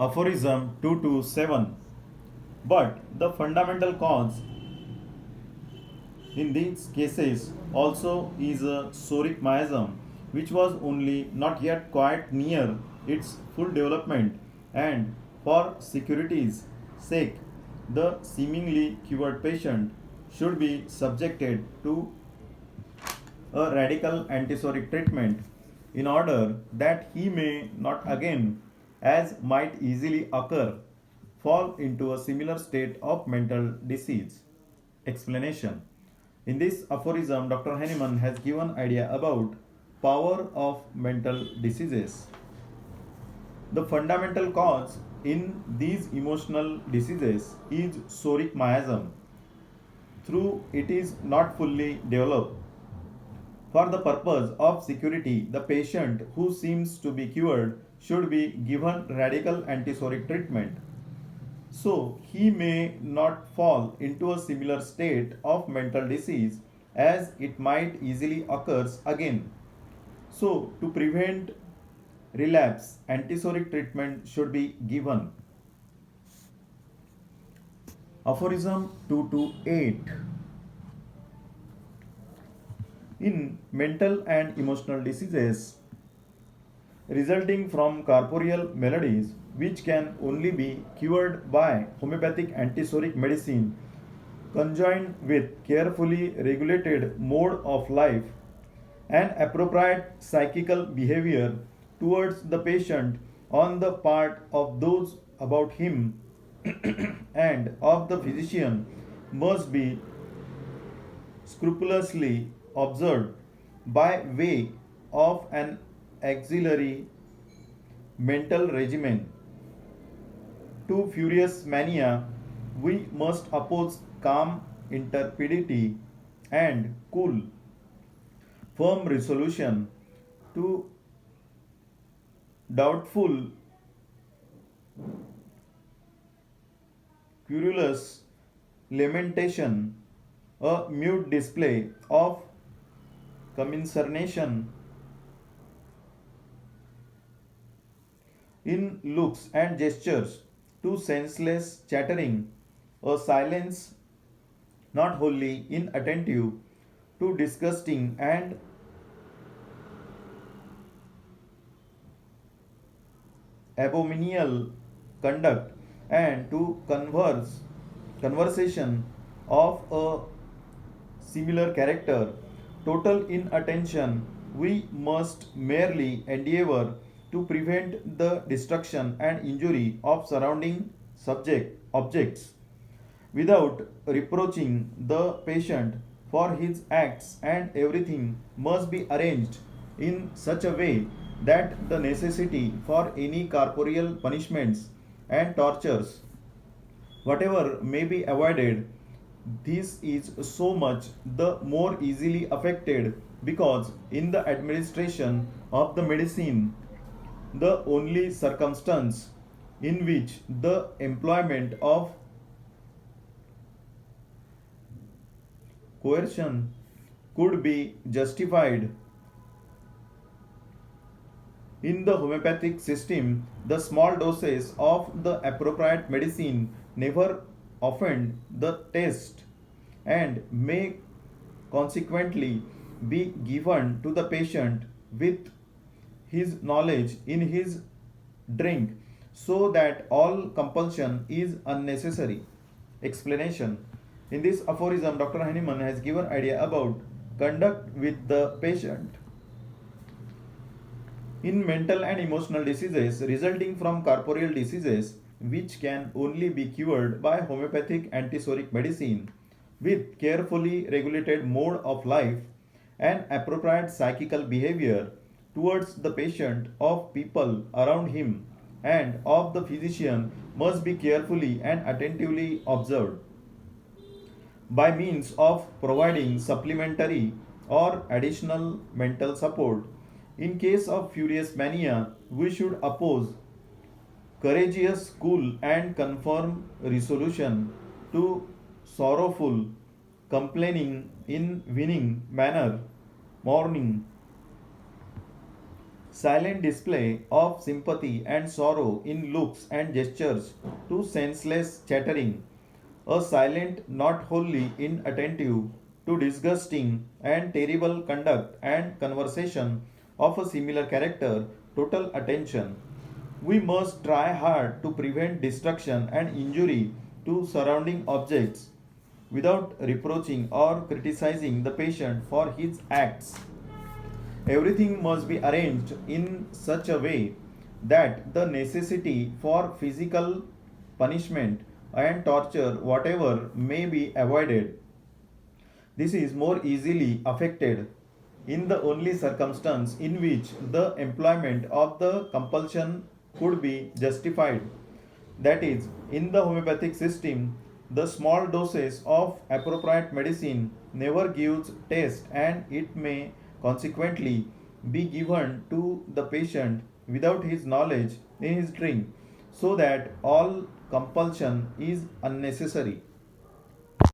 Aphorism 227. But the fundamental cause in these cases also is a soric miasm, which was only not yet quite near its full development, and for security's sake, the seemingly cured patient should be subjected to a radical antisoric treatment in order that he may not again, as might easily occur, fall into a similar state of mental disease. Explanation. In this aphorism, Dr. Henneman has given idea about power of mental diseases. The fundamental cause in these emotional diseases is soric miasm. Through it is not fully developed. For the purpose of security, the patient who seems to be cured should be given radical antisoric treatment. So he may not fall into a similar state of mental disease as it might easily occurs again. So to prevent relapse, antisoric treatment should be given. Aphorism 228. In mental and emotional diseases resulting from corporeal maladies which can only be cured by homeopathic antisoric medicine conjoined with carefully regulated mode of life and appropriate psychical behavior towards the patient on the part of those about him and of the physician must be scrupulously observed by way of an auxiliary mental regimen. To furious mania, we must oppose calm intrepidity and cool, firm resolution. To doubtful, querulous lamentation, a mute display of commiseration in looks and gestures, to senseless chattering, a silence not wholly inattentive, to disgusting and abominable conduct, and to conversation of a similar character, total inattention, we must merely endeavor to prevent the destruction and injury of surrounding objects without reproaching the patient for his acts, and everything must be arranged in such a way that the necessity for any corporeal punishments and tortures whatever may be avoided. This is so much the more easily affected because in the administration of the medicine the only circumstance in which the employment of coercion could be justified in the homeopathic system, the small doses of the appropriate medicine never offend the taste and may consequently be given to the patient with his knowledge in his drink so that all compulsion is unnecessary. Explanation. In this aphorism, Dr. Henneman has given idea about conduct with the patient. In mental and emotional diseases resulting from corporeal diseases, which can only be cured by homeopathic antisoric medicine with carefully regulated mode of life and appropriate psychical behavior towards the patient of people around him and of the physician must be carefully and attentively observed by means of providing supplementary or additional mental support. In case of furious mania, we should oppose courageous, cool, and confirm resolution to sorrowful, complaining in winning manner, mourning, Silent display of sympathy and sorrow in looks and gestures to senseless chattering. A silent not wholly inattentive to disgusting and terrible conduct and conversation of a similar character, total attention. We must try hard to prevent destruction and injury to surrounding objects without reproaching or criticizing the patient for his acts. Everything must be arranged in such a way that the necessity for physical punishment and torture, whatever, may be avoided. This is more easily affected in the only circumstance in which the employment of the compulsion could be justified. That is, in the homeopathic system, the small doses of appropriate medicine never gives taste and it may consequently be given to the patient without his knowledge in his drink, so that all compulsion is unnecessary.